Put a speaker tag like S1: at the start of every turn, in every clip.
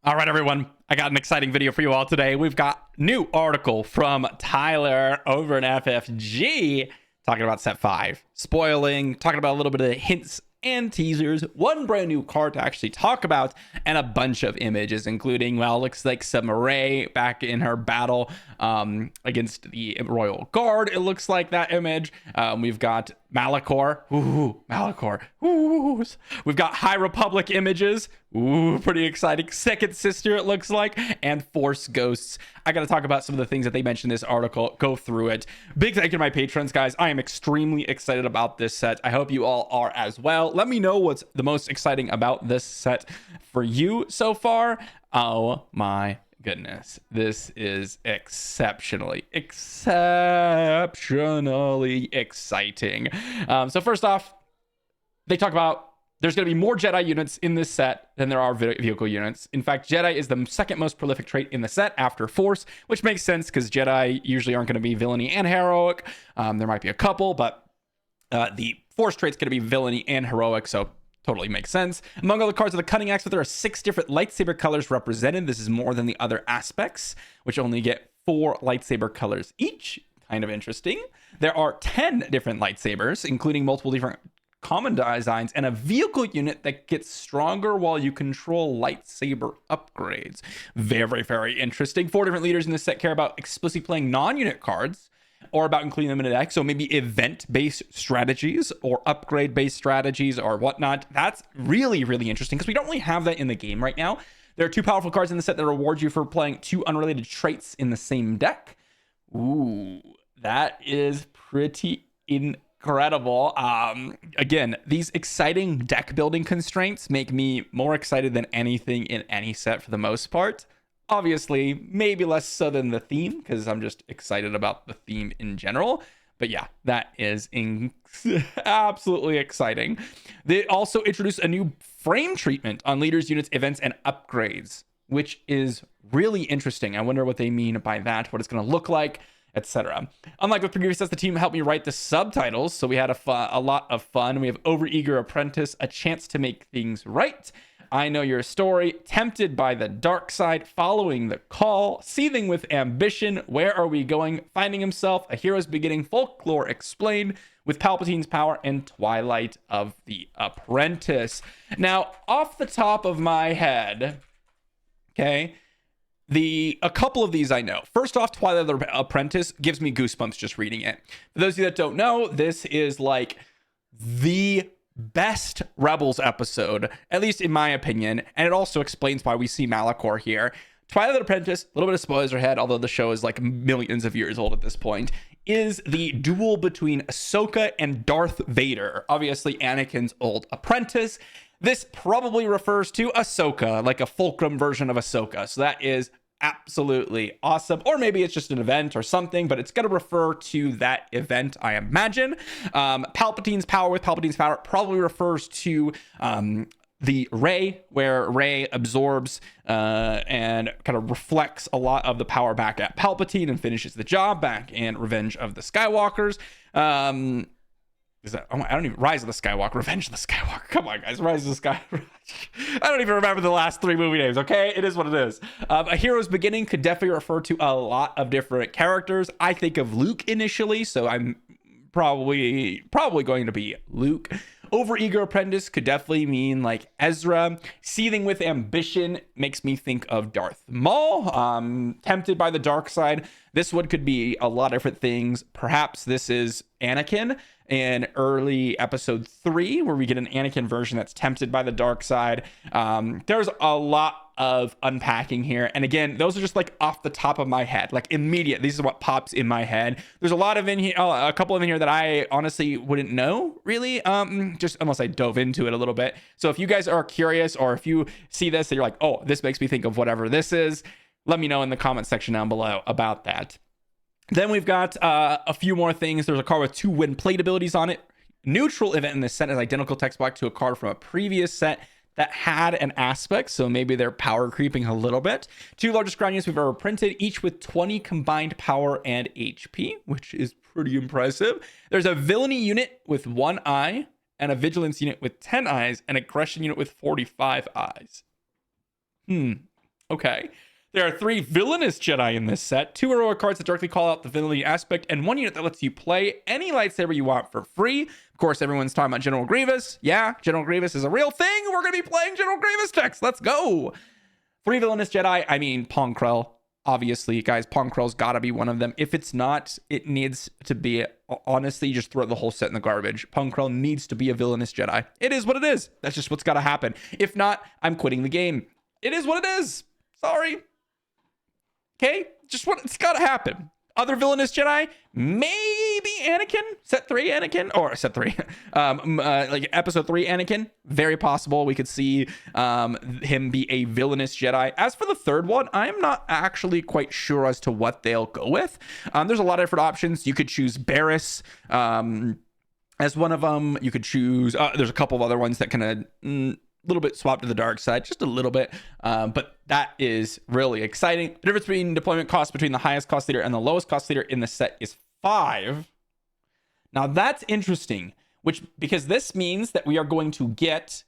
S1: All right, everyone. I got an exciting video for you all today. We've got new article from Tyler over in FFG talking about set 5, spoiling, talking about a little bit of hints and teasers, one brand new card to actually talk about, and a bunch of images, including, well, looks like some Ray back in her battle against the Royal Guard. It looks like that image. We've got Malachor. Ooh, Malachor. Ooh. We've got High Republic images. Ooh, pretty exciting. Second Sister, it looks like, and Force Ghosts. I got to talk about some of the things that they mentioned in this article. Go through it. Big thank you to my patrons, guys. I am extremely excited about this set. I hope you all are as well. Let me know what's the most exciting about this set for you so far. Oh my goodness, this is exceptionally exciting. So first off, they talk about there's going to be more Jedi units in this set than there are vehicle units. In fact, Jedi is the second most prolific trait in the set after Force, which makes sense because Jedi usually aren't going to be villainy and heroic. There might be a couple, but the Force trait's going to be villainy and heroic, so totally makes sense. Among all the cards of the Cutting Axe, there are 6 different lightsaber colors represented. This is more than the other aspects, which only get 4 lightsaber colors each. Kind of interesting. There are 10 different lightsabers, including multiple different common designs, and a vehicle unit that gets stronger while you control lightsaber upgrades. Very, very interesting. 4 different leaders in this set care about explicitly playing non-unit cards or about including them in a deck. So maybe event-based strategies or upgrade-based strategies or whatnot. That's really, really interesting because we don't really have that in the game right now. There are 2 powerful cards in the set that reward you for playing 2 unrelated traits in the same deck. Ooh, that is pretty incredible. Again, these exciting deck building constraints make me more excited than anything in any set for the most part. Obviously, maybe less so than the theme, because I'm just excited about the theme in general. But yeah, that is absolutely exciting. They also introduced a new frame treatment on leaders, units, events, and upgrades, which is really interesting. I wonder what they mean by that, what it's going to look like, etc. Unlike with previous sets, the team helped me write the subtitles, so we had a lot of fun. We have Overeager Apprentice, a chance to make things right. I Know Your Story, Tempted by the Dark Side, Following the Call, Seething with Ambition, Where Are We Going, Finding Himself, A Hero's Beginning, Folklore Explained, With Palpatine's Power, and Twilight of the Apprentice. Now, off the top of my head, okay, a couple of these I know. First off, Twilight of the Apprentice gives me goosebumps just reading it. For those of you that don't know, this is like the best Rebels episode, at least in my opinion, and it also explains why we see Malachor here. Twilight of the Apprentice, a little bit of spoilers ahead, although the show is like millions of years old at this point, is the duel between Ahsoka and Darth Vader, obviously Anakin's old apprentice. This probably refers to Ahsoka, like a fulcrum version of Ahsoka, so that is absolutely awesome. Or maybe it's just an event or something, but it's going to refer to that event, I imagine. Palpatine's Power with Palpatine's Power probably refers to the Rey, where Rey absorbs and kind of reflects a lot of the power back at Palpatine and finishes the job back in Revenge of the Skywalkers. I don't even Rise of the Skywalker, Revenge of the Skywalker. Come on, guys, Rise of the Skywalker. I don't even remember the last 3 movie names. Okay, it is what it is. A Hero's Beginning could definitely refer to a lot of different characters. I think of Luke initially, so I'm probably going to be Luke. Overeager Apprentice could definitely mean like Ezra. Seething with Ambition makes me think of Darth Maul. Tempted by the Dark Side. This one could be a lot of different things. Perhaps this is Anakin in early episode 3, where we get an Anakin version that's tempted by the dark side. There's a lot of unpacking here, and again, those are just like off the top of my head, like immediate. This is what pops in my head. There's a lot of in here, a couple of in here that I honestly wouldn't know really, just unless I dove into it a little bit. So if you guys are curious, or if you see this and you're like, oh, this makes me think of whatever this is, let me know in the comment section down below about that. Then we've got a few more things. There's a card with 2 win plate abilities on it. Neutral event in this set is identical text block to a card from a previous set that had an aspect, so maybe they're power creeping a little bit. 2 largest ground units we've ever printed, each with 20 combined power and HP, which is pretty impressive. There's a villainy unit with 1 eye, and a vigilance unit with 10 eyes, and aggression unit with 45 eyes. Okay. There are 3 villainous Jedi in this set, 2 heroic cards that directly call out the villainy aspect, and 1 unit that lets you play any lightsaber you want for free. Of course, everyone's talking about General Grievous. Yeah, General Grievous is a real thing. We're going to be playing General Grievous decks. Let's go. 3 villainous Jedi. I mean, Pong Krell. Obviously, guys, Pong Krell's got to be one of them. If it's not, it needs to be. Honestly, you just throw the whole set in the garbage. Pong Krell needs to be a villainous Jedi. It is what it is. That's just what's got to happen. If not, I'm quitting the game. It is what it is. Sorry. Okay, just what it's got to happen. Other villainous Jedi, maybe Anakin, set 3 Anakin, or set 3, like episode 3 Anakin. Very possible we could see him be a villainous Jedi. As for the third one, I'm not actually quite sure as to what they'll go with. There's a lot of different options. You could choose Barriss as one of them. You could choose, there's a couple of other ones that kind of little bit swapped to the dark side, just a little bit, but that is really exciting. The difference between deployment costs between the highest cost leader and the lowest cost leader in the set is 5. Now that's interesting, because this means that we are going to get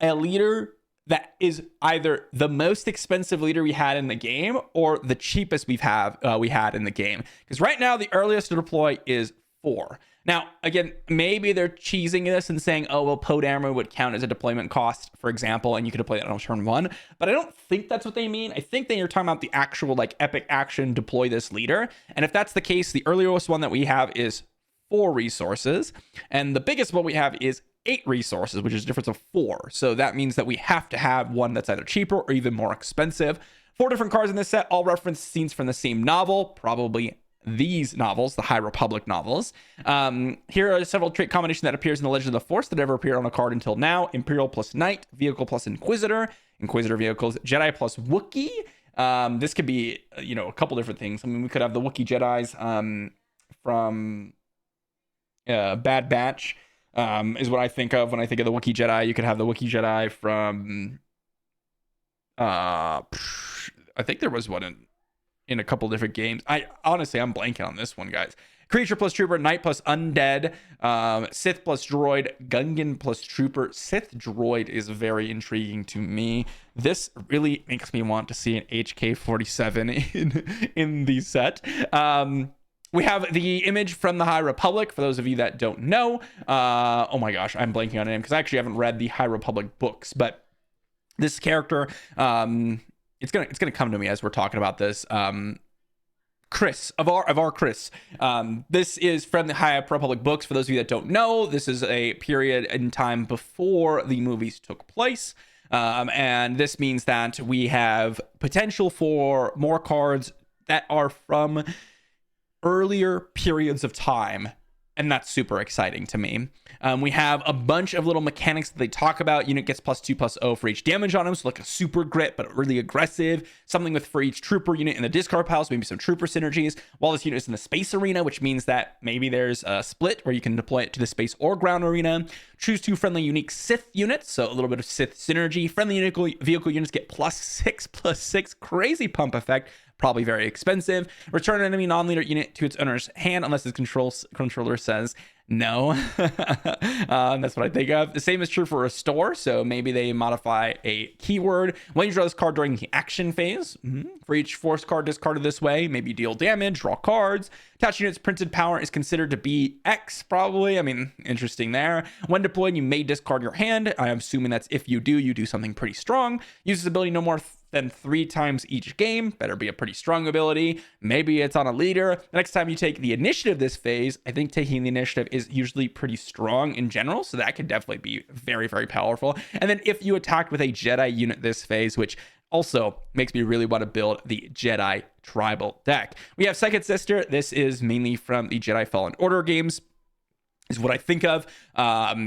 S1: a leader that is either the most expensive leader we had in the game or the cheapest we had in the game. Because right now the earliest to deploy is 4. Now, again, maybe they're cheesing this and saying, oh, well, Poe Dameron would count as a deployment cost, for example, and you could deploy that on turn 1. But I don't think that's what they mean. I think that you're talking about the actual, like, epic action, deploy this leader. And if that's the case, the earliest one that we have is 4 resources. And the biggest one we have is 8 resources, which is a difference of 4. So that means that we have to have one that's either cheaper or even more expensive. 4 different cards in this set, all reference scenes from the same novel, probably these novels, the High Republic novels. Here are several trait combinations that appears in the Legend of the Force that never appeared on a card until now. Imperial plus Knight, Vehicle plus Inquisitor, Inquisitor vehicles, Jedi plus Wookiee. This could be, a couple different things. I mean, we could have the Wookiee Jedis from Bad Batch, is what I think of when I think of the Wookiee Jedi. You could have the Wookiee Jedi from, I think there was one in a couple different games. I'm blanking on this one, guys. Creature plus Trooper, Knight plus Undead, Sith plus Droid, Gungan plus Trooper. Sith Droid is very intriguing to me. This really makes me want to see an HK-47 in the set. We have the image from the High Republic, for those of you that don't know. Oh my gosh, I'm blanking on it because I actually haven't read the High Republic books, but this character, it's gonna come to me as we're talking about this. Chris of our Chris. This is from the High Republic books. For those of you that don't know, this is a period in time before the movies took place. And this means that we have potential for more cards that are from earlier periods of time. And that's super exciting to me. We have a bunch of little mechanics that they talk about. Unit gets +2/+0 for each damage on them. So like a super grit, but really aggressive. Something with for each trooper unit in the discard pile. So maybe some trooper synergies. While this unit is in the space arena, which means that maybe there's a split where you can deploy it to the space or ground arena. Choose 2 friendly unique Sith units. So a little bit of Sith synergy. Friendly vehicle units get +6/+6. Crazy pump effect. Probably very expensive. Return an enemy non-leader unit to its owner's hand unless its controller says no. That's what I think of. The same is true for Restore. So maybe they modify a keyword. When you draw this card during the action phase, for each force card discarded this way, maybe deal damage, draw cards. Attached unit's printed power is considered to be X, probably. I mean, interesting there. When deployed, you may discard your hand. I'm assuming that's if you do something pretty strong. Use this ability no more than 3 times each game. Better be a pretty strong ability. Maybe it's on a leader. The next time you take the initiative this phase, I think taking the initiative is usually pretty strong in general, so that could definitely be very, very powerful. And then if you attacked with a Jedi unit this phase, which also makes me really want to build the Jedi tribal deck. We have Second Sister. This is mainly from the Jedi Fallen Order games, is what I think of.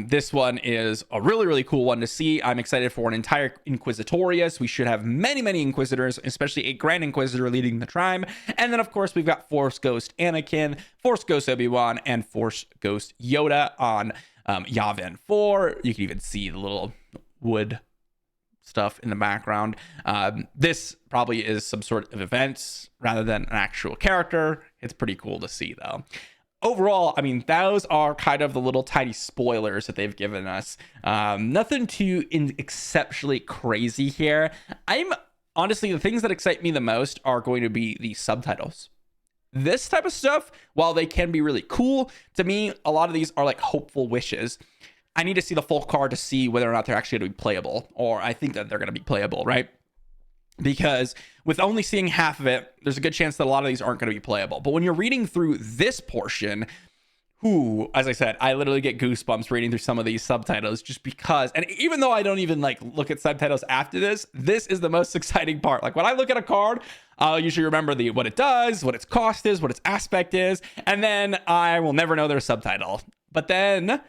S1: This one is a really, really cool one to see. I'm excited for an entire Inquisitorius. We should have many, many Inquisitors, especially a Grand Inquisitor leading the tribe. And then, of course, we've got Force Ghost Anakin, Force Ghost Obi-Wan, and Force Ghost Yoda on Yavin 4. You can even see the little wood stuff in the background. This probably is some sort of event rather than an actual character. It's pretty cool to see, though. Overall, I mean, those are kind of the little tiny spoilers that they've given us. Nothing too exceptionally crazy here. I'm honestly, the things that excite me the most are going to be the subtitles. This type of stuff, while they can be really cool, to me, a lot of these are like hopeful wishes. I need to see the full card to see whether or not they're actually going to be playable, or I think that they're going to be playable, right? Because with only seeing half of it, there's a good chance that a lot of these aren't going to be playable. But when you're reading through this portion, as I said, I literally get goosebumps reading through some of these subtitles just because, and even though I don't even like look at subtitles after this is the most exciting part. Like when I look at a card, I'll usually remember what it does, what its cost is, what its aspect is, and then I will never know their subtitle. But then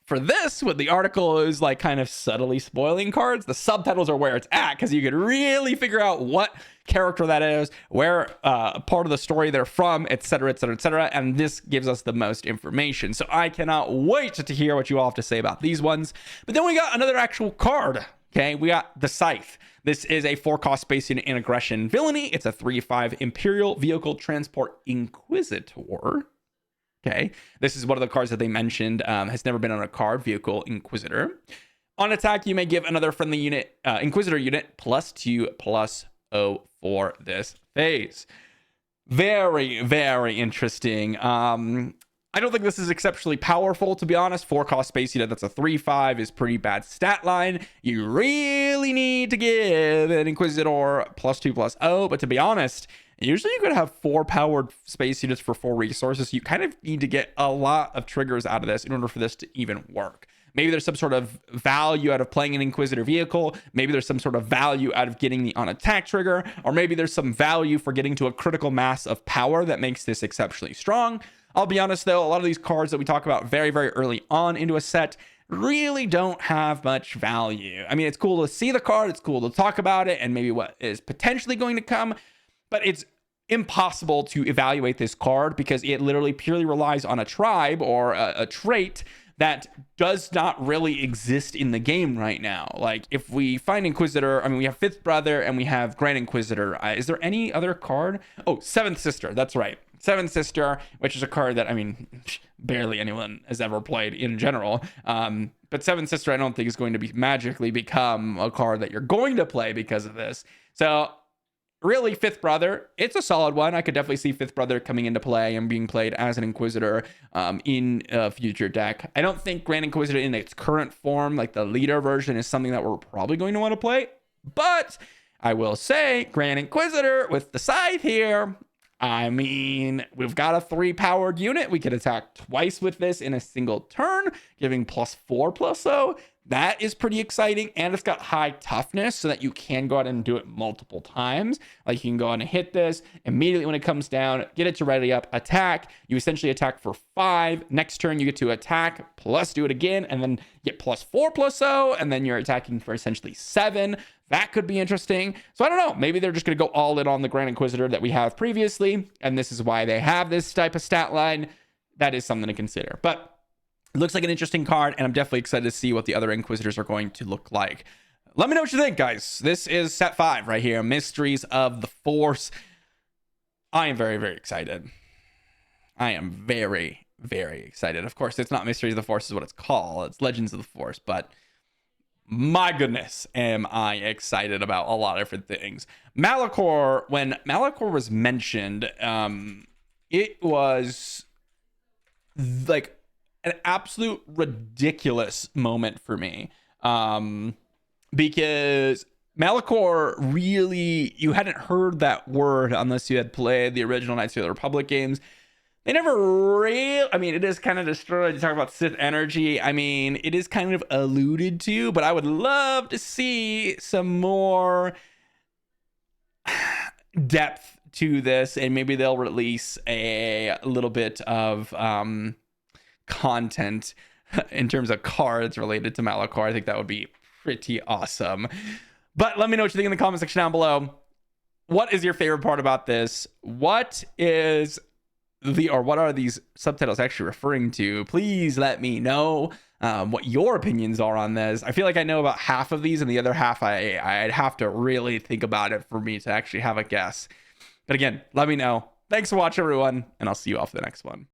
S1: for this, when the article is like kind of subtly spoiling cards, the subtitles are where it's at, because you can really figure out what character that is, where part of the story they're from, etc., etc., etc. And this gives us the most information. So I cannot wait to hear what you all have to say about these ones. But then we got another actual card. Okay, we got the Scythe. This is a 4-cost space unit and aggression villainy. It's a 3/5 Imperial Vehicle Transport Inquisitor. Okay, this is one of the cards that they mentioned, has never been on a card, Vehicle Inquisitor. On attack, you may give another friendly unit, Inquisitor unit, +2/+0 for this phase. Very, very interesting. I don't think this is exceptionally powerful, to be honest. 4-cost space unit that's a 3/5 is pretty bad stat line. You really need to give an Inquisitor +2/+0, but to be honest, usually you could have 4 powered space units for 4 resources. You kind of need to get a lot of triggers out of this in order for this to even work. Maybe there's some sort of value out of playing an Inquisitor vehicle. Maybe there's some sort of value out of getting the on-attack trigger. Or maybe there's some value for getting to a critical mass of power that makes this exceptionally strong. I'll be honest, though, a lot of these cards that we talk about very, very early on into a set really don't have much value. I mean, it's cool to see the card. It's cool to talk about it and maybe what is potentially going to come. But it's impossible to evaluate this card because it literally purely relies on a tribe or a trait that does not really exist in the game right now. Like if we find Inquisitor, I mean, we have Fifth Brother and we have Grand Inquisitor. Is there any other card? Oh, Seventh Sister. That's right. Seventh Sister, which is a card that, I mean, barely anyone has ever played in general. But Seventh Sister, I don't think is going to be magically become a card that you're going to play because of this. So really, Fifth Brother, it's a solid one. I could definitely see Fifth Brother coming into play and being played as an Inquisitor in a future deck. I don't think Grand Inquisitor in its current form, like the leader version, is something that we're probably going to want to play. But I will say, Grand Inquisitor with the Scythe here, I mean, we've got a 3-powered unit. We could attack twice with this in a single turn, giving +4/+0. That is pretty exciting, and it's got high toughness so that you can go out and do it multiple times. Like you can go on and hit this immediately when it comes down, get it to ready up, attack. You essentially attack for 5. Next turn, you get to attack, plus do it again, and then get +4/+0, and then you're attacking for essentially 7. That could be interesting. So I don't know. Maybe they're just going to go all in on the Grand Inquisitor that we have previously, and this is why they have this type of stat line. That is something to consider. But it looks like an interesting card, and I'm definitely excited to see what the other Inquisitors are going to look like. Let me know what you think, guys. This is set 5 right here, Mysteries of the Force. I am very, very excited. I am very, very excited. Of course, it's not Mysteries of the Force is what it's called. It's Legends of the Force, but my goodness, am I excited about a lot of different things. Malachor, when Malachor was mentioned, it was like an absolute ridiculous moment for me, because Malachor really, you hadn't heard that word unless you had played the original Knights of the Republic games. They never really, I mean, it is kind of destroyed. You talk about Sith energy. I mean, it is kind of alluded to, but I would love to see some more depth to this, and maybe they'll release a little bit of content in terms of cards related to Malachor. I think that would be pretty awesome. But let me know what you think in the comment section down below. What is your favorite part about this? What are these subtitles actually referring to? Please let me know what your opinions are on this. I feel like I know about half of these, and the other half I'd have to really think about it for me to actually have a guess. But again, let me know. Thanks for watching, everyone, and I'll see you all for the next one.